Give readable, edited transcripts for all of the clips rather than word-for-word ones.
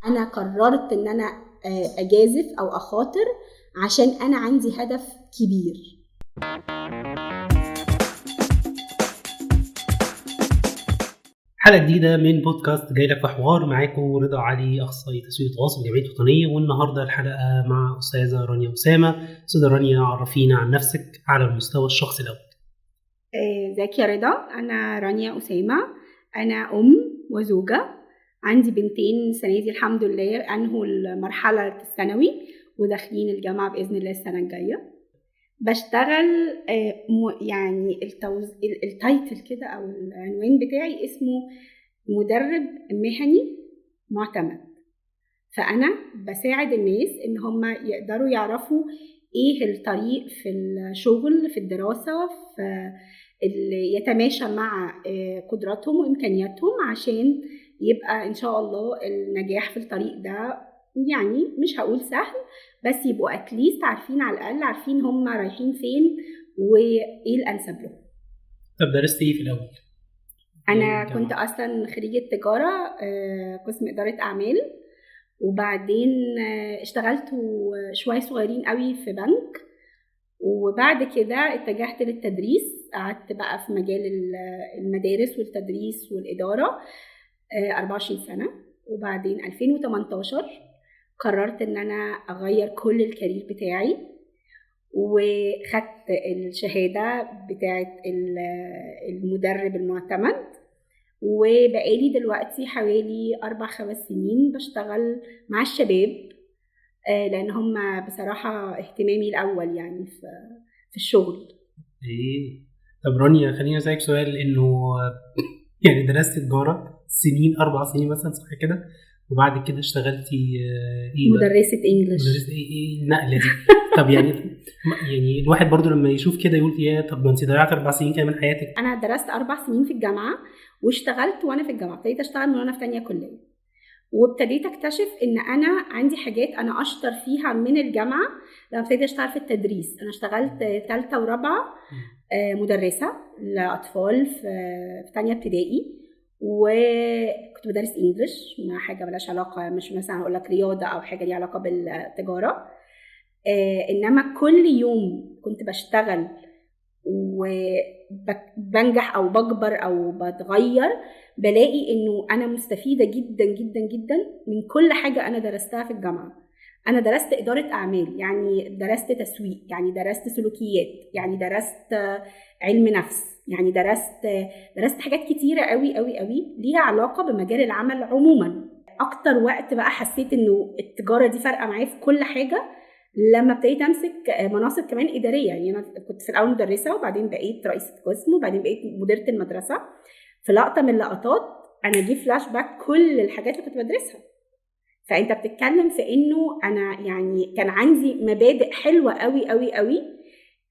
انا قررت ان انا اجازف او اخاطر عشان انا عندي هدف كبير. حلقة جديدة من بودكاست جاي لك في حوار. معاكم رضا علي، أخصائي تسويق تواصل جمعية وطنية، والنهاردة الحلقة مع أستاذة رانيا أسامة. أستاذة رانيا، عرفينا عن نفسك على المستوى الشخصي الأول. ازيك يا رضا؟ انا رانيا أسامة، انا ام وزوجة، عندي بنتين السنة دي الحمد لله انهوا المرحلة الثانوي وداخلين الجامعة بإذن الله السنة الجاية. بشتغل يعني التايتل كده او العنوان بتاعي اسمه مدرب مهني معتمد. فانا بساعد الناس ان هم يقدروا يعرفوا ايه الطريق في الشغل، في الدراسة، في اللي يتماشى مع قدراتهم وامكانياتهم عشان يبقى ان شاء الله النجاح في الطريق ده. يعني مش هقول سهل، بس يبقوا اتليست عارفين، على الاقل عارفين هم رايحين فين وايه الانسب لهم. طب درست ايه في الاول؟ انا كنت اصلا خريجة تجارة، قسم ادارة اعمال، وبعدين اشتغلت شوية صغيرين قوي في بنك، وبعد كده اتجهت للتدريس. قعدت بقى في مجال المدارس والتدريس والإدارة 24 سنة. وبعدين 2018 قررت ان انا اغير كل الكارير بتاعي، وخدت الشهادة بتاعت المدرب المعتمد، وبقالي دلوقتي حوالي 4-5 سنين بشتغل مع الشباب، لان هم بصراحة اهتمامي الاول يعني في الشغل. طب رانيا، خليني اسالك سؤال، انه يعني درست تجارة سنين 4 سنين مثلا، صح كده؟ وبعد كده اشتغلتي ايه؟ مدرسة انجلش. مدرسة ايه النقلة دي؟ طب يعني الواحد برضو لما يشوف كده يقول يا طب ما انت ضيعت 4 سنين كده من حياتك. انا درست 4 سنين في الجامعة، واشتغلت وانا في الجامعة. ابتديت اشتغل من وانا في تانية كلية، وابتديت اكتشف ان انا عندي حاجات انا اشطر فيها من الجامعة. لما ابتديت اشتغل في التدريس، انا اشتغلت 3 ورابعة مدرسة لأطفال في تانية ابتدائي، وكنت بدرس انجلش مع حاجة ملاش علاقة، مش مثلا اقول لك رياضة او حاجة ليها علاقة بالتجارة. انما كل يوم كنت بشتغل وبنجح او بكبر او بتغير، بلاقي انه انا مستفيدة جدا جدا جدا من كل حاجة انا درستها في الجامعة. انا درست ادارة اعمال، يعني درست تسويق، يعني درست سلوكيات، يعني درست علم نفس، يعني درست حاجات كتيرة قوي قوي قوي ليها علاقة بمجال العمل عموما. اكتر وقت بقى حسيت انه التجارة دي فارقة معايا في كل حاجة لما ابتديت امسك مناصب كمان اداريه. يعني انا كنت في الاول مدرسه، وبعدين بقيت رئيسه قسم، وبعدين بقيت مديره المدرسه. في لقطه من اللقطات انا جه فلاش باك كل الحاجات اللي كنت بدرسها. فانت بتتكلم في انه انا يعني كان عندي مبادئ حلوه قوي قوي قوي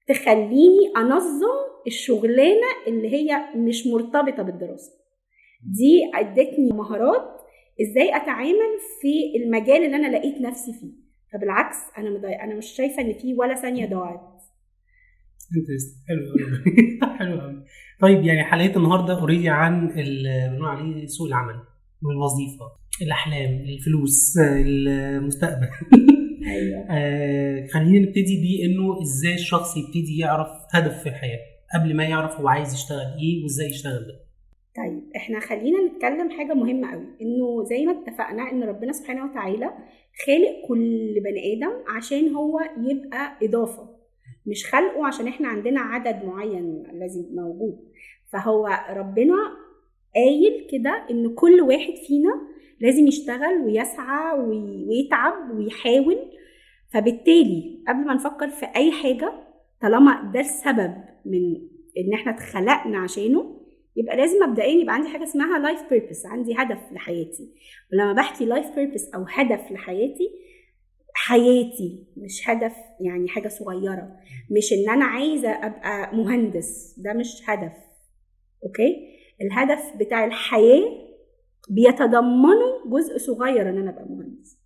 تخليني انظم الشغلانه اللي هي مش مرتبطه بالدراسه. دي ادتني مهارات ازاي اتعامل في المجال اللي انا لقيت نفسي فيه. فبالعكس انا مش شايفه ان في ولا ثانيه ضاعت. حلو قوي. حلو قوي. طيب يعني حلقه النهارده اوريدي عن اللي بنقول عليه سوق العمل والوظيفه، الاحلام، الفلوس، المستقبل. ايوه. خلينا نبتدي بيه انه ازاي الشخص يبتدي يعرف هدف في الحياه قبل ما يعرف هو عايز يشتغل ايه وازاي يشتغل ده. طيب احنا خلينا نتكلم حاجه مهمه قوي، انه زي ما اتفقنا ان ربنا سبحانه وتعالى خالق كل بني ادم عشان هو يبقى اضافه، مش خلقه عشان احنا عندنا عدد معين لازم موجود. فهو ربنا قايل كده ان كل واحد فينا لازم يشتغل ويسعى ويتعب ويحاول. فبالتالي قبل ما نفكر في اي حاجه، طالما ده السبب من ان احنا اتخلقنا عشانه، يبقى لازم مبدئيا يبقى عندي حاجه اسمها لايف بيربس، عندي هدف لحياتي. ولما بحكي لايف بيربس او هدف لحياتي، حياتي مش هدف يعني حاجه صغيره، مش ان انا عايزه ابقى مهندس، ده مش هدف. اوكي، الهدف بتاع الحياه بيتضمنه جزء صغير ان انا ابقى مهندس.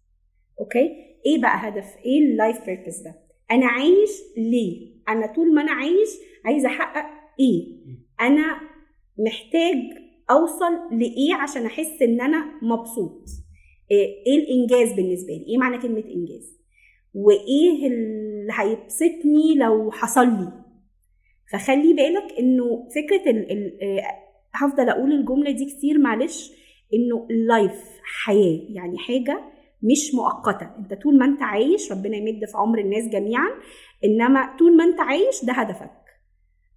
اوكي، ايه بقى هدف؟ ايه اللايف بيربس ده؟ انا عايش ليه؟ انا طول ما انا عايزه احقق ايه؟ انا محتاج اوصل لايه عشان احس ان انا مبسوط؟ ايه الانجاز بالنسبه لي، ايه معنى كلمه انجاز، وايه اللي هيبسطني لو حصل لي. فخلي بالك انه فكره هفضل اقول الجمله دي كتير معلش، انه اللايف حياه، يعني حاجه مش مؤقته. انت طول ما انت عايش، ربنا يمد في عمر الناس جميعا، انما طول ما انت عايش ده هدفك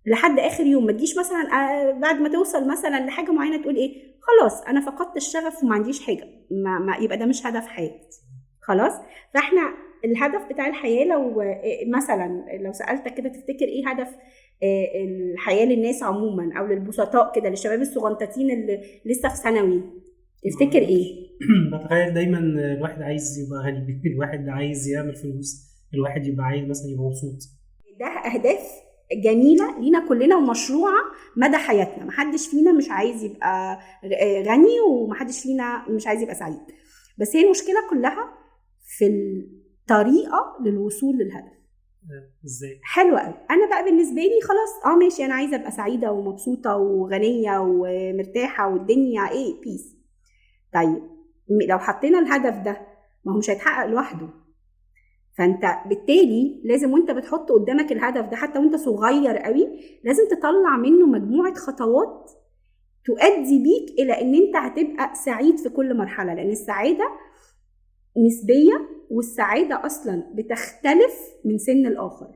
لحد اخر يوم. ما تجيش مثلا بعد ما توصل مثلا لحاجه معينه تقول ايه خلاص انا فقدت الشغف وما عنديش حاجه، ما يبقى ده مش هدف حياتي خلاص. فاحنا الهدف بتاع الحياه، لو مثلا لو سالتك كده تفتكر ايه هدف الحياه للناس عموما، او للبسطاء كده، للشباب الصغنطتين اللي لسه في ثانوي، تفتكر ايه؟ بتخيل دايما الواحد عايز يبقى غني، الواحد عايز يعمل فلوس، الواحد يبقى عايز مثلا يبقى مبسوط. ده اهداف جميله لينا كلنا ومشروعه مدى حياتنا. محدش فينا مش عايز يبقى غني، ومحدش فينا مش عايز يبقى سعيد، بس هي المشكله كلها في الطريقه للوصول للهدف. ازاي؟ حلو قوي. انا بقى بالنسبه لي خلاص ماشي، انا عايزه ابقى سعيده ومبسوطه وغنيه ومرتاحه والدنيا بيس. طيب لو حطينا الهدف ده، ما هو مش هيتحقق لوحده. فانت بالتالي لازم وانت بتحط قدامك الهدف ده، حتى وانت صغير قوي، لازم تطلع منه مجموعه خطوات تؤدي بيك الى ان انت هتبقى سعيد في كل مرحله، لان السعاده نسبيه، والسعاده اصلا بتختلف من سن الاخر.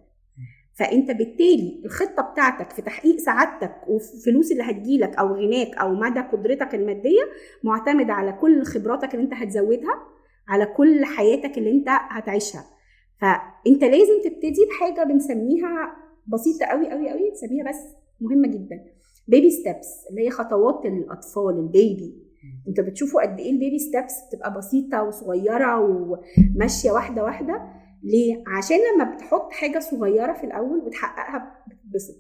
فانت بالتالي الخطه بتاعتك في تحقيق سعادتك والفلوس اللي هتجيلك او غناك او مدى قدرتك الماديه معتمده على كل خبراتك اللي انت هتزودها، على كل حياتك اللي انت هتعيشها. فانت لازم تبتدي بحاجه بنسميها بسيطه قوي قوي قوي، نسميها بس مهمه جدا بيبي ستيبس، اللي هي خطوات الاطفال البيبي. انت بتشوفوا قد ايه البيبي ستيبس بتبقى بسيطه وصغيره وماشيه واحده واحده. ليه؟ عشان لما بتحط حاجه صغيره في الاول وتحققها بتتبسط.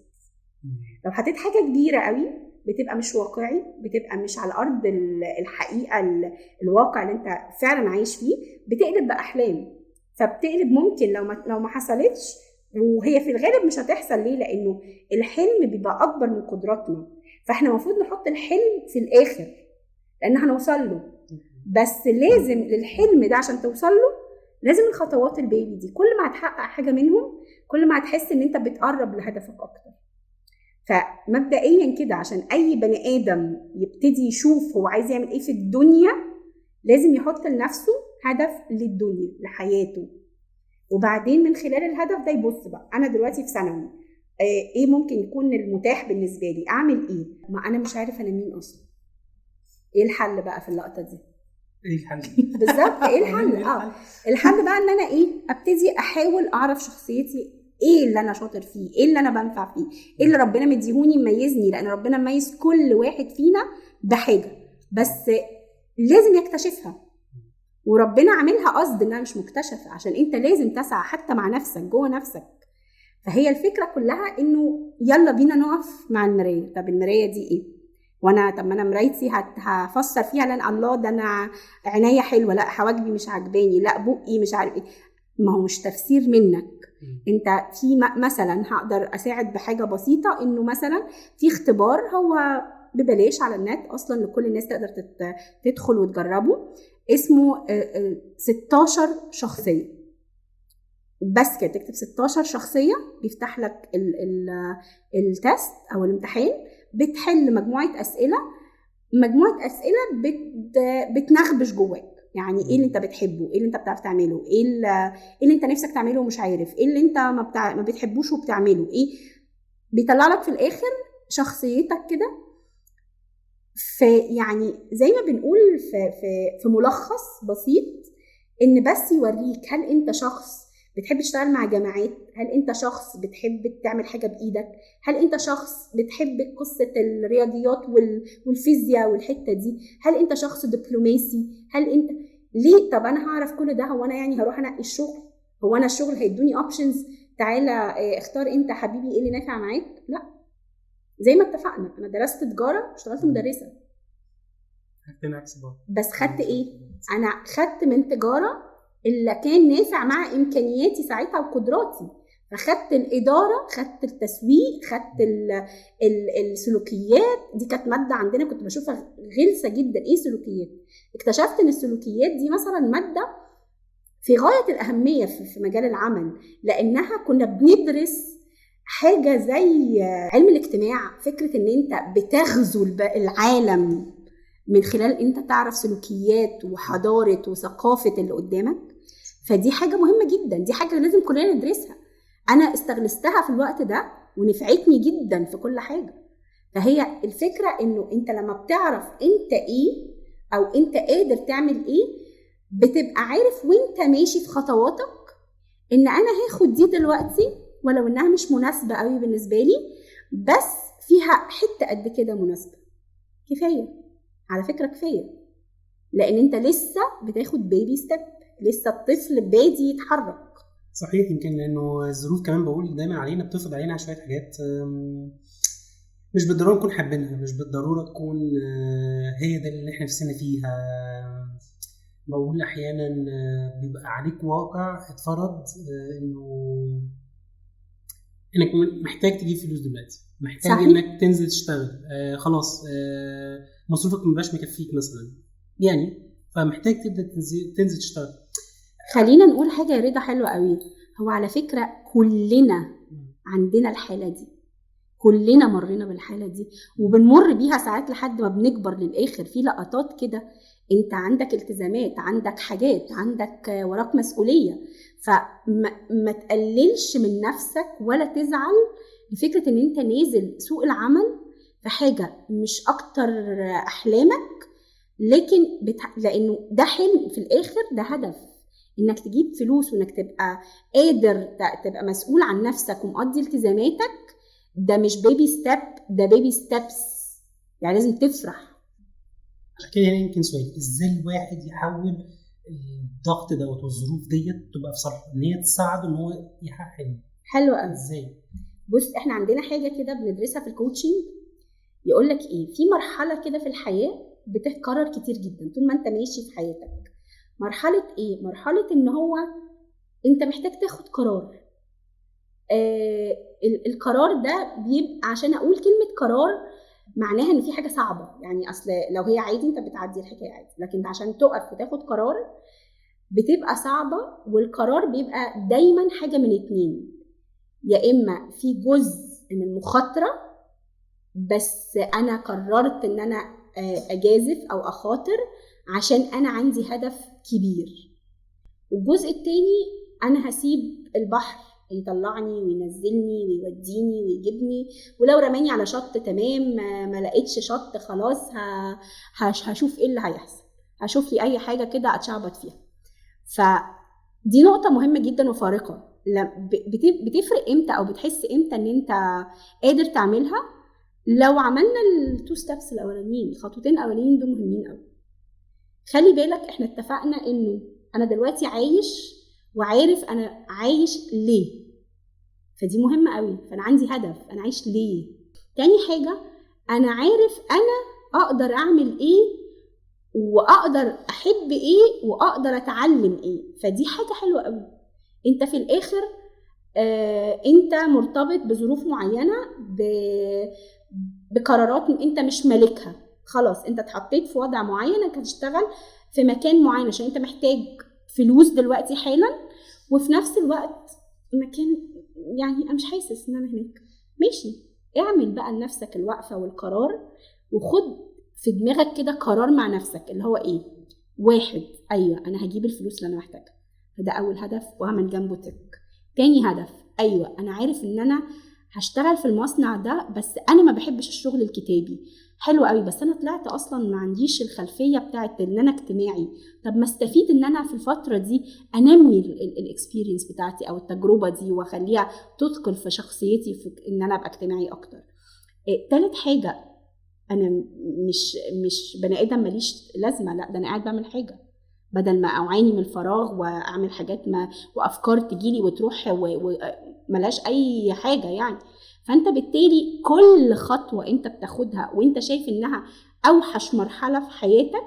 لو حطيت حاجه كبيره قوي بتبقى مش واقعي، بتبقى مش على ارض الحقيقه، الواقع اللي انت فعلا عايش فيه، بتقلب باحلام. فبتقلب ممكن لو ما حصلتش، وهي في الغالب مش هتحصل. ليه؟ لانه الحلم بيبقى اكبر من قدراتنا، فاحنا المفروض نحط الحلم في الاخر لان هنوصل له. بس لازم للحلم ده عشان توصل له لازم الخطوات البيبي دي، كل ما هتحقق حاجه منهم كل ما هتحس ان انت بتقرب لهدفك اكتر. فمبدئيا كده عشان اي بني ادم يبتدي يشوف هو عايز يعمل ايه في الدنيا، لازم يحط لنفسه هدف للدنيا لحياته، وبعدين من خلال الهدف ده يبص بقى انا دلوقتي في ثانوي، ايه ممكن يكون المتاح بالنسبه لي، اعمل ايه؟ ما انا مش عارف انا مين اصلا. ايه الحل بقى في اللقطه دي؟ ايه الحل بالظبط؟ ايه الحل؟ الحل بقى ان انا ابتدي احاول اعرف شخصيتي، ايه اللي انا شاطر فيه، ايه اللي انا بنفع فيه، ايه اللي ربنا مديهوني مميزني، لان ربنا مميز كل واحد فينا بحاجه، بس لازم يكتشفها. وربنا عاملها قصد انها مش مكتشفه، عشان انت لازم تسعى حتى مع نفسك جوه نفسك. فهي الفكره كلها انه يلا بينا نقف مع المرايه. طب المرايه دي ايه؟ وانا طب ما انا مرايتي هفسر فيها لان الله ده انا عينيا حلوه، لا حواجبي مش عجباني، لا بقي مش عارف ايه. ما هو مش تفسير منك انت. في مثلا هقدر اساعد بحاجه بسيطه، انه مثلا في اختبار هو ببلاش على النت اصلا لكل الناس تقدر تدخل وتجربه، اسمه 16 شخصيه. بس كده تكتب 16 شخصيه بيفتح لك التست او الامتحان، بتحل مجموعه اسئله بتنخبش جواك. يعني ايه اللي انت بتحبه، ايه اللي انت بتعرف تعمله، ايه اللي انت نفسك تعمله ومش عارف، ايه اللي انت ما بتحبوش وبتعمله ايه. بيطلع لك في الاخر شخصيتك كده. يعني زي ما بنقول في ملخص بسيط، ان بس يوريك هل انت شخص بتحب تشتغل مع جماعات، هل انت شخص بتحب تعمل حاجه بايدك، هل انت شخص بتحب قصه الرياضيات والفيزياء والحته دي، هل انت شخص دبلوماسي، هل انت ليه. طب انا هعرف كل ده، هو انا يعني هروح انقي الشغل؟ هو انا الشغل هيدوني اوبشنز تعالى اختار انت حبيبي ايه اللي نافع معاك؟ لا. زي ما اتفقنا انا درست تجاره، اشتغلت مدرسه، بس خدت ايه؟ انا خدت من تجاره اللي كان نافع مع امكانياتي ساعتها وقدراتي. فخدت الإدارة، خدت التسويق، خدت السلوكيات. دي كانت مادة عندنا كنت بشوفها غلسة جدا. ايه سلوكيات؟ اكتشفت ان السلوكيات دي مثلا مادة في غاية الأهمية في مجال العمل، لأنها كنا بندرس حاجة زي علم الاجتماع، فكرة ان انت بتغزو العالم من خلال انت تعرف سلوكيات وحضارة وثقافة اللي قدامك. فدي حاجة مهمة جدا، دي حاجة لازم كلنا ندرسها. انا استغلستها في الوقت ده ونفعتني جدا في كل حاجة. فهي الفكرة انه انت لما بتعرف انت ايه او انت قادر تعمل ايه، بتبقى عارف وانت ماشي في خطواتك ان انا هاخد دي دلوقتي ولو انها مش مناسبة قوي بالنسبة لي، بس فيها حتة قد كده مناسبة. كفاية على فكرة، كفاية، لان انت لسه بتاخد بيبي ستيب، لسه الطفل بادي يتحرك. صحيح. يمكن لانه الظروف كمان بقول دايما علينا بتفرض علينا شويه حاجات مش بالضروره نكون حابينها، مش بالضروره تكون هي ده اللي احنا نفسنا فيها. بقول احيانا بيبقى عليك واقع اتفرض انك محتاج تجيب فلوس دلوقتي، محتاج صحيح. انك تنزل تشتغل، خلاص مصروفك مبقاش مكفيك مثلا يعني، فمحتاج تبدا تنزل تشتغل. خلينا نقول حاجه يا رضا حلوه قوي. هو على فكره كلنا عندنا الحاله دي، كلنا مرينا بالحاله دي وبنمر بيها ساعات لحد ما بنكبر للاخر. في لقطات كده انت عندك التزامات، عندك حاجات، عندك وراك مسؤوليه، فما تقللش من نفسك ولا تزعل لفكره ان انت نازل سوق العمل في حاجه مش اكتر احلامك، لكن لانه ده حلم في الاخر، ده هدف انك تجيب فلوس وانك تبقى قادر تبقى مسؤول عن نفسك ومقضي التزاماتك. ده مش بيبي ستيب، ده بيبي ستيبس، يعني لازم تفرح. عشان كده يمكن سؤال، ازاي الواحد يحول الضغط ده والظروف ديت تبقى في صالحه، ان هي تساعده ان هو يحقق حلمه؟ حلو قوي. ازاي؟ بص، احنا عندنا حاجه كده بندرسها في الكوتشنج، يقول لك ايه، في مرحله كده في الحياه بتتكرر كتير جدا طول ما انت ماشي في حياتك. مرحله ايه؟ مرحله ان هو انت محتاج تاخد قرار. القرار ده بيبقى، عشان اقول كلمه قرار معناها ان في حاجه صعبه، يعني اصل لو هي عادي انت بتعدي الحكايه عادي، لكن عشان تقف وتاخد قرار بتبقى صعبه. والقرار بيبقى دايما حاجه من اتنين، يا اما في جزء من المخاطره، بس انا قررت ان انا اجازف او اخاطر عشان انا عندي هدف كبير، والجزء التاني انا هسيب البحر يطلعني وينزلني ويوديني ويجيبني، ولو رماني على شط تمام، ما لقيتش شط خلاص هشوف ايه اللي هيحصل، هشوف لي اي حاجه كده اتشعبط فيها. فدي نقطه مهمه جدا وفارقه. بتفرق امتى او بتحس امتى ان انت قادر تعملها؟ لو عملنا التو ستابس الاولانيين، الخطوتين الاولانيين دول مهمين قوي. خلي بالك احنا اتفقنا انه انا دلوقتي عايش وعارف انا عايش ليه، فدي مهمة قوي. فانا عندي هدف، انا عايش ليه. تاني حاجة، انا عارف انا اقدر اعمل ايه واقدر احب ايه واقدر اتعلم ايه، فدي حاجة حلوة قوي. انت في الاخر انت مرتبط بظروف معينة، بقرارات انت مش مالكها، خلاص انت اتحطيت في وضع معين انك هتشتغل في مكان معين عشان انت محتاج فلوس دلوقتي حالا، وفي نفس الوقت مكان يعني انا مش حاسس ان انا هناك. ماشي، اعمل بقى لنفسك الوقفة والقرار، وخد في دماغك كده قرار مع نفسك اللي هو ايه. واحد، ايوه انا هجيب الفلوس اللي انا محتاجها، فده اول هدف وهعمل جنبه تك. تاني هدف، ايوه انا عارف ان انا هشتغل في المصنع ده، بس انا ما بحبش الشغل الكتابي. حلو قوي، بس انا طلعت اصلا ما عنديش الخلفيه بتاعت ان انا اجتماعي، طب ما استفيد ان انا في الفتره دي انمي الاكسبيرينس بتاعتي او التجربه دي واخليها تدخل في شخصيتي في ان انا ابقى اجتماعي اكتر. تالت حاجه، انا مش بني ادم ماليش لازمه، لا ده انا قاعد بعمل حاجه، بدل ما اعاني من الفراغ واعمل حاجات ما وافكار تجيلي وتروح وملاش اي حاجه يعني. فانت بالتالي كل خطوه انت بتاخدها وانت شايف انها اوحش مرحله في حياتك،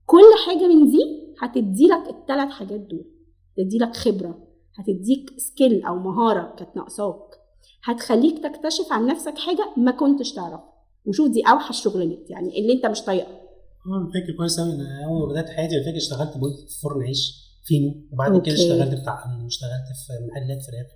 كل حاجه من دي هتديلك الثلاث حاجات دول، تديلك خبره، هتديك سكيل او مهاره كانت ناقصاك، هتخليك تكتشف عن نفسك حاجه ما كنتش تعرفها. وشوف دي اوحش شغلانات يعني اللي انت مش طايقها. فاكر كويس قوي ان اول ما بدات حياتي انا فاكر اشتغلت في فرن عيش فينو، وبعد كده اشتغلت بتاع امن، واشتغلت في محلات فراخ،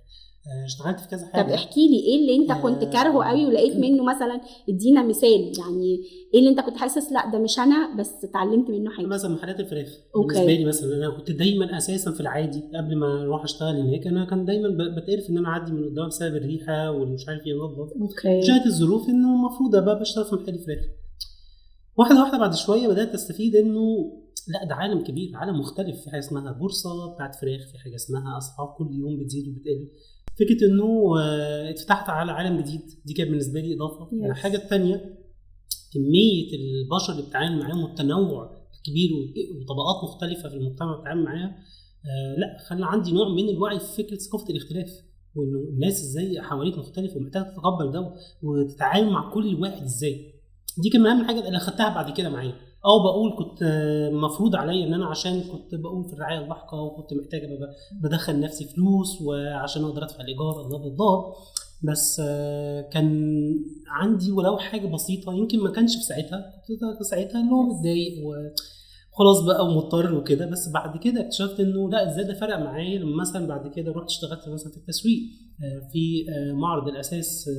اشتغلت في كذا حاجه. طب احكي لي ايه اللي انت كنت كارهه قوي ولقيت منه مثلا، ادينا مثال يعني ايه اللي انت كنت حاسس لا ده مش انا بس اتعلمت منه حاجه. مثلا محلات الفراخ بالنسبه لي، مثلا انا كنت دايما اساسا في العادي قبل ما اروح اشتغل هناك انا كان دايما بتقرف ان انا اعدي من قدام بسبب الريحه والمش عارف ايه انضف. جات الظروف انه المفروض ابقى بشتغل في محل فراخ. واحده واحده بعد شويه بدات استفيد انه لا ده عالم كبير، عالم مختلف، في حاجه اسمها بورصه بتاعت فراخ، في حاجه اسمها اسعار كل يوم بتزيد وبتقل. فكره انه اتفتحت على عالم جديد، دي كانت بالنسبه لي اضافه. الحاجه الثانيه كميه البشر اللي بتتعامل معاهم والتنوع الكبير وطبقات مختلفه في المجتمع بتتعامل معاها، لا خلى عندي نوع من الوعي في فكره ثقافه الاختلاف، وانه الناس ازاي حواليك مختلفه ومحتاجه تتقبل ده وتتعامل مع كل واحد ازاي. دي كان اهم حاجه اللي اخدتها بعد كده معايا. بقول كنت مفروض عليا ان انا عشان كنت بقول في الرعايه اللاحقه وكنت محتاجه بدخل نفسي فلوس وعشان اقدر ادفع الايجار الله بالضبط، بس كان عندي ولو حاجه بسيطه يمكن ما كانش في ساعتها، كنت ساعتها اللي هو متضايق وخلاص بقى ومضطر وكده. بس بعد كده اكتشفت انه لا ازاي ده فرق معايا لما مثلا بعد كده رحت اشتغلت مثلا في التسويق في معرض الاساس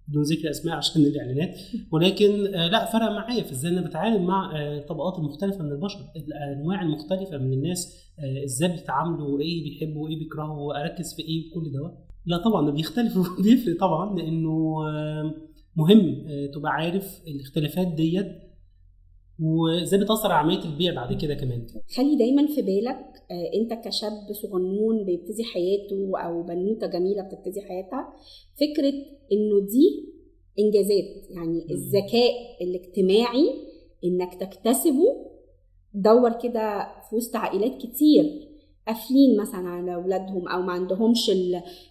بدون ذكر اسماء عشان الاعلانات، ولكن لا فرق معايا في ازاي انا بتعامل مع الطبقات المختلفه من البشر، الانواع المختلفه من الناس، ازاي بيتعاملوا، ايه بيحبوا وايه بيكرهوا، واركز في ايه كل ده. لا طبعا ده بيختلف وبيفرق طبعا، لانه مهم تبقى عارف الاختلافات ديت وازاي بتاثر على عمليه البيع بعد كده كمان. خلي دايما في بالك انت كشاب صغنون بيبتدي حياته او بنوته جميله بتبتدي حياتها، فكره انه دي انجازات، يعني الذكاء الاجتماعي انك تكتسبه. دور كده في وسط عائلات كتير قافلين مثلا على اولادهم او ما عندهمش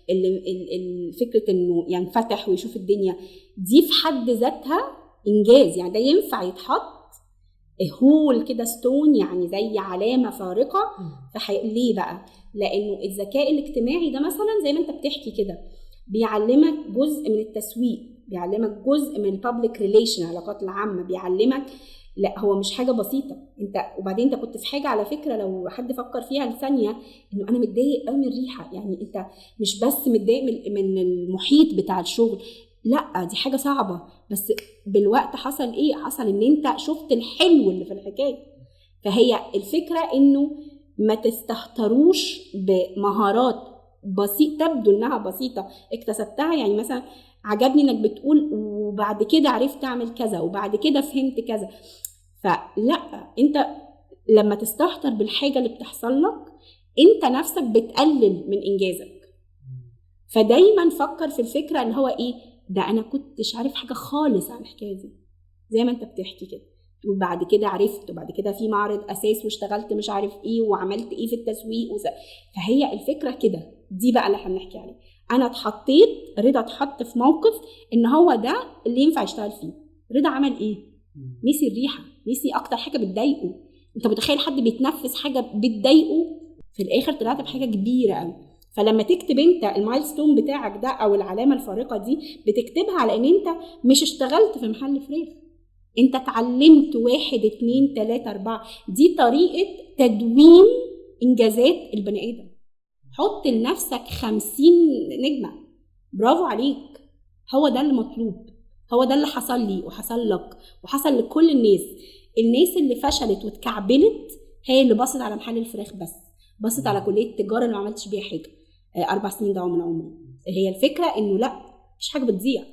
الفكره انه ينفتح ويشوف الدنيا، دي في حد ذاتها انجاز. يعني ده ينفع يتحط هول كده ستون، يعني زي علامه فارقه ليه بقى؟ لانه الذكاء الاجتماعي ده مثلا زي ما انت بتحكي كده بيعلمك جزء من التسويق، بيعلمك جزء من البابليك ريليشن العلاقات العامه، بيعلمك لا هو مش حاجه بسيطه. انت وبعدين انت كنت في حاجه على فكره لو حد فكر فيها لثانيه انه انا متضايق قوي من الريحه، يعني انت مش بس متضايق من المحيط بتاع الشغل، لا دي حاجه صعبه، بس بالوقت حصل ايه؟ حصل ان انت شفت الحلو اللي في الحكايه. فهي الفكره انه ما تستهتروش بمهارات بسيطه تبدو انها بسيطه اكتسبتها. يعني مثلا عجبني انك بتقول وبعد كده عرفت اعمل كذا وبعد كده فهمت كذا، فلا انت لما تستهتر بالحاجه اللي بتحصل لك انت نفسك بتقلل من انجازك. فدايما فكر في الفكره اللي هو ايه ده، انا كنتش عارف حاجه خالص عن الحكايه دي زي ما انت بتحكي كده، وبعد كده عرفت، وبعد كده في معرض اساس واشتغلت مش عارف ايه وعملت ايه في التسويق فهي الفكره كده. دي بقى اللي احنا بنحكي عليه. انا اتحطيت، رضا اتحط في موقف ان هو ده اللي ينفع يشتغل فيه. رضا عمل ايه؟ نسي الريحه، نسي اكتر حاجه بتضايقه. انت متخيل حد بيتنفس حاجه بتضايقه؟ في الاخر طلعت بحاجه كبيره قوي. فلما تكتب انت المايلستون بتاعك ده او العلامه الفارقه دي بتكتبها على ان انت مش اشتغلت في محل فراخ، انت اتعلمت 1 2 3 4. دي طريقه تدوين انجازات البني ادم. حط لنفسك 50 نجمه، برافو عليك، هو ده اللي مطلوب، هو ده اللي حصل لي وحصل لك وحصل لكل الناس. الناس اللي فشلت واتكعبلت هي اللي بصت على محل الفراخ بس، بصت على كليه التجاره اللي ما عملتش بيها حاجه 4 سنين ضاعوا من عمري. هي الفكره انه لا مش حاجه بتضيع.